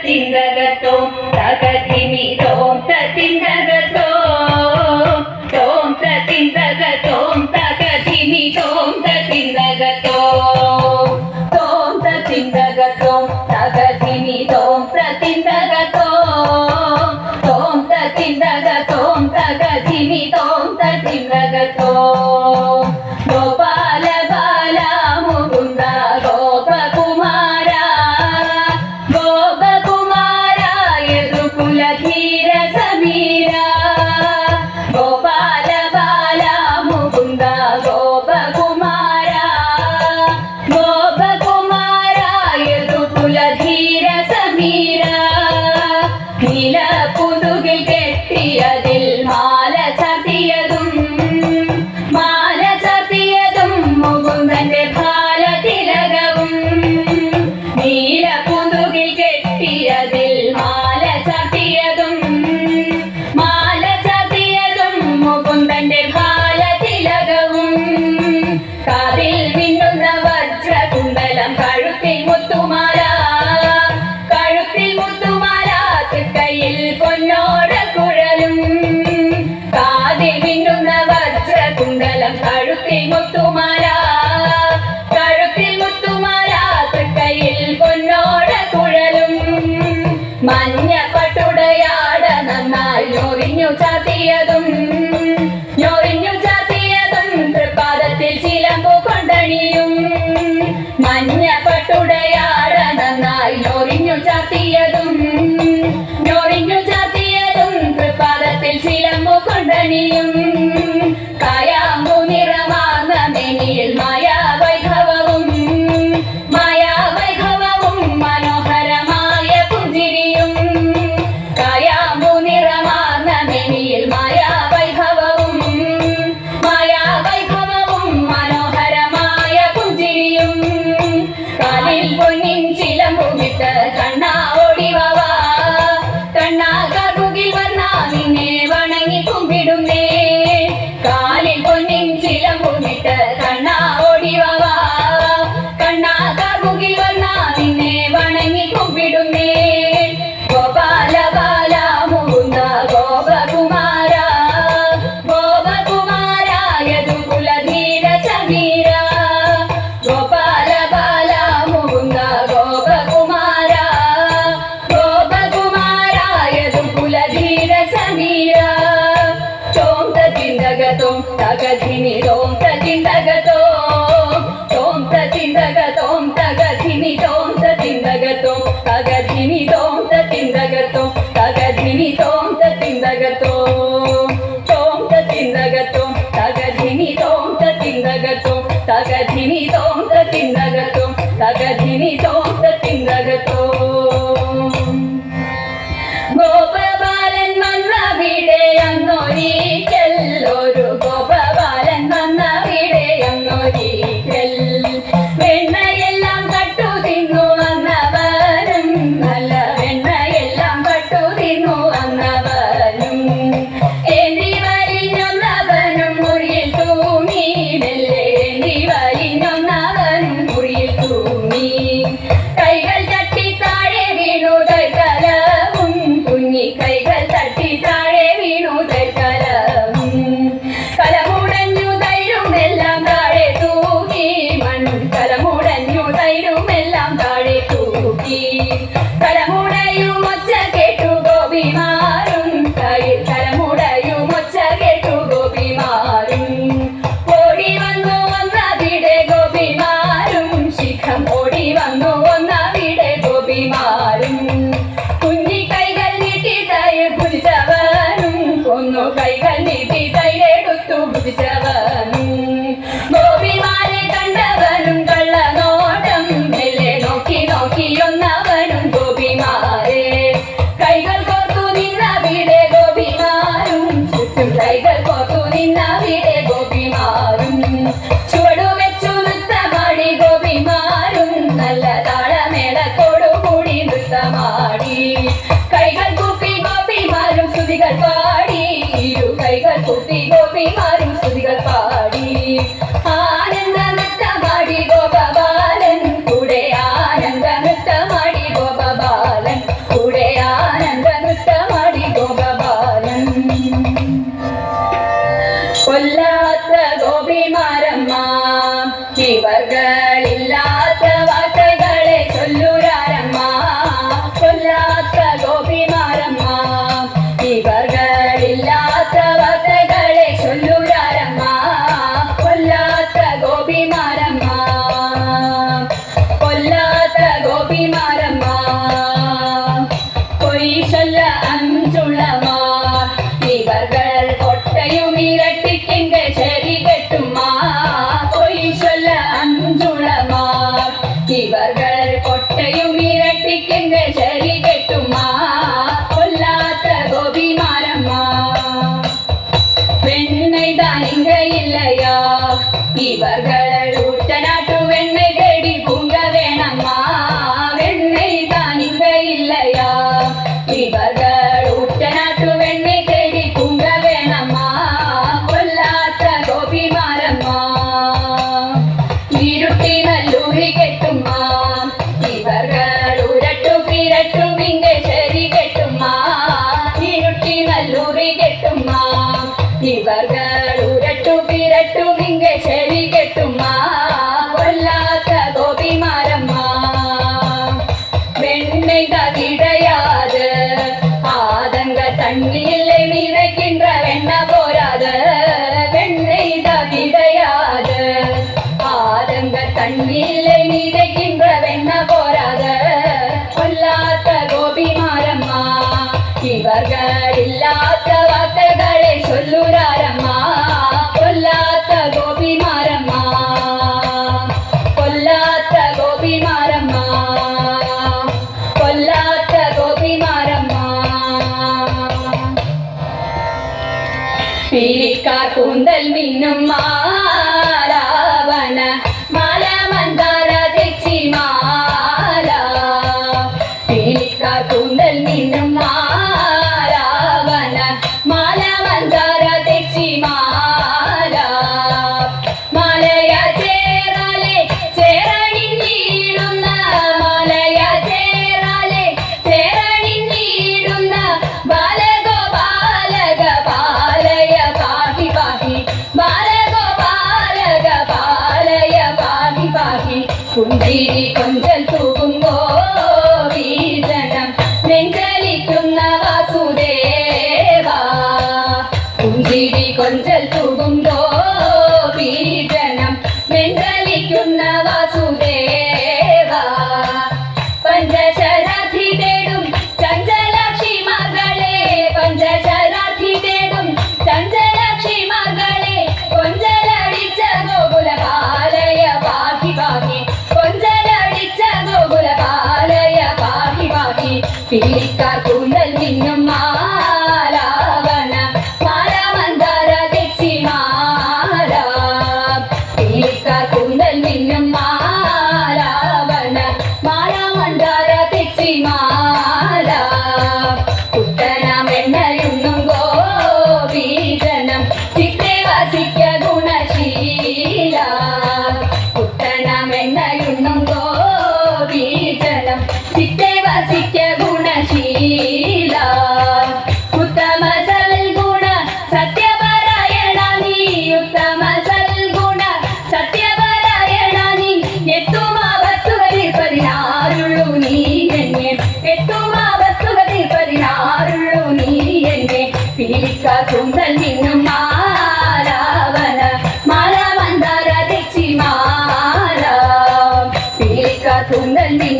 തിന്തകത്തോം തകതിമി തോം തതിന്തകത്തോം തോം തതിന്തകത്തോം തകതിമി തോം തതിന്തകത്തോം തോം തതിന്തകത്തോം തകതിമി തോം തതിന്തകത്തോം തോം തതിന്തകത്തോം തകതിമി തോം തതിന്തകത്തോം ഗോപാല ബാല മുകുന്ദ ഗോപകുമാര ഗോപകുമാര യദുകുലധീര സമീര ഗോപാല ബാല മുകുന്ദ ഗോപകുമാര ഗോപകുമാര യദുകുലധീര സമീര നീല പുതുകിൽ കെട്ടിയതിൽ മാല ചതിയതും മാല ചതിയതും മുകുന്ദന്റെ ഭാലതിലകവും നീല പുതുകിൽ കെട്ടിയതിൽ മാല ചതിയതും മാല ചതിയതും മുകുന്ദന്റെ ഭാലതിലകവും കാതിൽ മിന്നുന്ന വജ്രകുണ്ടലം കഴുത്തിൽ മുത്തുമാല കഴുത്തിൽ മുത്തുമാല തൃക്കൈയിൽ പൊന്നോട കുഴലും കാതിൽ മിന്നുന്ന വജ്രകുണ്ടലം കഴുത്തിൽ മുത്തുമാല കഴുത്തിൽ മുത്തുമാല തൃക്കൈയിൽ പൊന്നോട കുഴലും മഞ്ഞ പട്ടുടയാട നന്നായി ഞൊറിഞ്ഞു ചാത്തിയതും ഞൊറിഞ്ഞു ചാത്തിയതും തൃപ്പാദത്തിൽ ചിലമ്പു കൊണ്ടണിയും മഞ്ഞ പട്ടുടയാട നന്നായി ഞൊറിഞ്ഞു ചാത്തിയതും ഞൊറിഞ്ഞു ചാത്തിയതും തൃപ്പാദത്തിൽ ചിലമ്പു കൊണ്ടണിയും കായാമ്പു നിറമാർന്ന മെനിയിൽ മായാവൈഭവവും മായാവൈഭവവും മനോഹരമായ പുഞ്ചിരിയും കായാമ്പു നിറമാർന്ന മെനിയിൽ മായാവൈഭവവും മായാവൈഭവവും മനോഹരമായ പുഞ്ചിരിയും കാലിൽ പൊന്നിൻ ചിലമ്പുമിട്ട് കണ്ണാ ഓടിവാ കണ്ണാ കാർമുകിൽ വന്നാ നിന്നെ വണങ്ങി കുമ്പിടുന്നേ കാലിൽ പൊന്നിൻ ചിലമ്പുമിട്ട് കണ്ണാ ഓടിവാ കണ്ണാ കാർമുകിൽ വന്നാ നിന്നെ വണങ്ങി കുമ്പിടുന്നേ ഗോപാല ബാല മുകുന്ദ ഗോപകുമാര ഗോപകുമാര യദുകുലധീര സമീര ഗോപാല ബാല മുകുന്ദ ഗോപകുമാര ഗോപകുമാര യദുകുലധീര സമീര തോം തതിന്തകത്തോം തകധിമി തോം തതിന്തകത്തോം തോം തതിന്തകത്തോം തകധിമി തോം തതിന്തകത്തോം തകധിമി തോം തതിന്തകത്തോം തകധിമി തോം തതിന്തകത്തോം തോം തതിന്തകത്തോം തകധിമി തോം തതിന്തകത്തോം തകധിമി തോം തതിന്തകത്തോം തകധിമി തോം തതിന്തകത്തോം ഗോപബാലൻ വന്നവിടെ അങ്ങൊരിക്കൽ ഒരു ഗോപബാലൻ വന്നവിടെ അങ്ങൊരിക്കൽ വെണ്ണയെല്ലാം കട്ടു തിന്നു വന്നവനും നല്ല വെണ്ണയെല്ലാം കട്ടു തിന്നു വന്നവനും ഏന്തി വലിഞ്ഞൊന്നവനും മുറിയിൽ തൂങ്ങി മെല്ലെ ഏന്തി വലിഞ്ഞൊന്നവനും മുറിയിൽ തൂങ്ങി കൈകൾ തട്ടി താഴെ വീണു തൽക്കലവും കുഞ്ഞി കൈകൾ തട്ടി താഴെ വീണു തൽക്കലവും കലമുടഞ്ഞു തൈരുമെല്ലാം താഴെ തൂക്കി മണ്ണും കലമുടഞ്ഞു തൈരുമെല്ലാം താഴെ തൂക്കി കലമുടയും ഒച്ച കേട്ടു ഗോപിമാരും കയ്യിൽ കലമുടയും ഒച്ച കേട്ടു ഗോപിമാരും ഓടി വന്നു ഒന്നവിടെ ഗോപിമാരും ശിഖം ഓടി വന്നു ഒന്നവിടെ ഗോപിമാരും കുഞ്ഞി കൈകൾ നീട്ടി തൈര് കുതിച്ചവനും കൊന്നു കൈകൾ നീട്ടി തൈരെടുത്തു കുതിച്ചവനും ഗോപിമാരെ കണ്ടവനും കള്ളനോട്ടം മെല്ലെ നോക്കി നോക്കിയൊന്നവനും ഗോപിമാരെ കൈകൾ കോർത്തു നിന്നവിടെ ഗോപിമാരും ചുറ്റും കൈകൾ കോർത്തു നിന്നവിടെ ഗോപിമാരും ചുവടുവെച്ചു നൃത്തമാടി ഗോപിമാരും നല്ല താളമേളത്തോടു കൂടി നൃത്തമാടി കൈകൾ കൂപ്പി ഗോപിമാരും സ്തുതികൾ പാടി ഇരു കൈകൾ കൂപ്പി ഗോപിമാരും സ്തുതികൾ പാടി ആനന്ദ നൃത്തമാടി ഗോപബാലൻ കൂടെ ആനന്ദ നൃത്തമാടി ഗോപബാലൻ കൊല്ലാത്ത ഗോപിമാരമ്മ ഇവർകളില്ലാത്ത വാർത്തകളെ ചൊല്ലുരാരമ്മ കൊല്ലാത്ത ഗോപിമാരമ്മ ഇവർകളില്ലാത്ത വാർത്തകളെ ചൊല്ലുരാരമ്മ കൊല്ലാത്ത ഗോപിമാരമ്മ കൊല്ലാത്ത ഗോപിമാരമ്മ കൊയ്ശല്ല അഞ്ചുള്ളമാർ ഇവർകൾ കൊട്ടയും ഇരട്ടിക്കെങ്ക ശരി കെട്ടുമ്മ കൊയ്ശല്ല അഞ്ചുള്ളമാർ ഇവർകൾ കൊട്ടയും ഇരട്ടിക്കെങ്ക ശരി കെട്ടുമ്മ കൊല്ലാത്ത ഗോപിമാരമ്മ വെണ്ണൈதான் இங்க இல்லையா இவர்கள் ஊட்ட நாட்டு வெண்ணெய் தேடி பூங்க வேணம்மா வெண்ணெய்தான் இங்க இல்லையா இவர்கள் ஊட்ட நாட்டு வெண்ணெய் தேடி பூங்க வேணம்மா கொல்லாத்த கோபிமாரம்மா ഇരുട്ടി നല്ലൂരി കെട്ടുമ്മ ഇവர்கள் ഉരട്ടു പിരട്ടും ഇങ്ങ ശരി കെട്ടുമ്മ ഇരുട്ടി നല്ലൂരി കെട്ടുമ്മ ഇവർകൾ ഉരട്ടു പിരട്ടും ഇങ്ങ ശരി കെട്ടുമ്മ കൊല്ലാത്ത ഗോപിമാരമ്മ வெண்ணெய்தான் கிடையாது ஆதங்க தண்ணியில்லை மிதக்கின்ற வெண்ண போராது வெண்ணெய்தான் கிடையாது ஆதங்க தண்ணியில்லை மிதக்கின்ற வெண்ண போராது கொல்லாத்த கோபிமாரம்மா இவர்கள் இல்லாத வார்த்தைகளை சொல்லுறாரம்மா கொல்லாத்த கோபிமாரம்மா கொல்லாத்த கோபிமாரம்மா കൊല്ലാത്ത ഗോപിമാരമ്മ പീലിക്കാർ കൂന്തൽ മിന്നും മാലാവണ മാല മന്ദാര തെച്ചി മാല പീലിക്കാർ കൂന്തൽ മിന്നും മാലാവണ മാല മന്ദാര തെച്ചി മാല മാലയ ചേരാലെ ചേരണിഞ്ഞിടുന്ന മാലയ ചേരാലെ ചേരണിഞ്ഞിടുന്ന ബാലഗോപാലക പാലയ പാഹി പാഹി ബാലഗോപാലക പാലയ പാഹി പാഹി പുഞ്ചിരി കൊഞ്ചൽ തൂകുമ്പോ വീജനം നെഞ്ചലിക്കുന്ന വാസുദേവ പുഞ്ചിരി കൊഞ്ചൽ തൂകുമ്പോ വീജനം നെഞ്ചലിക്കുന്ന വാസുദേവ പഞ്ചശരാധി തേടും ചഞ്ചലാക്ഷി മകളെ പഞ്ചശരാധി തേടും ചഞ്ചലാക്ഷി മകളെ കൊഞ്ചലടിച്ച ഗോകുല പാലയ പാഹി പാഹി കൊഞ്ചലടിച്ച ഗോകുല പാലയ പാഹി പാഹി പീലിക്കാർ കൂന്തൽ മിന്നും മാലാവണ മാല മന്ദാര തെച്ചി മാല പീലിക്കാർ കൂന്തൽ മിന്നും മാലാവണ മാല മന്ദാര തെച്ചി മാല കുട്ടനമെണ്ണയുണ്ണും ഗോപീജനം ചിത്രേ വസിക്ക ഗുണശീല കുട്ടനമെണ്ണയുണ്ണും ഗോപീജനം ചിത്രേ വസിക്ക ഗുണശീല ഉത്തമ സൽഗുണ സത്യപരായണ നീ ഉത്തമ സൽഗുണ സത്യപരായണ നീ എത്തുമാവത്തുകളിൽ പതിനാറുള്ളൂ നീ എന്നെ എത്തുമാവത്തുകളിൽ പതിനാറുള്ളൂ നീ എന്നെ പീലിക്കാർ കൂന്തൽ മിന്നും മാലാവണ മാല മന്ദാര തെച്ചി മാല പീലിക്കാർ കൂന്തൽ മിന്നും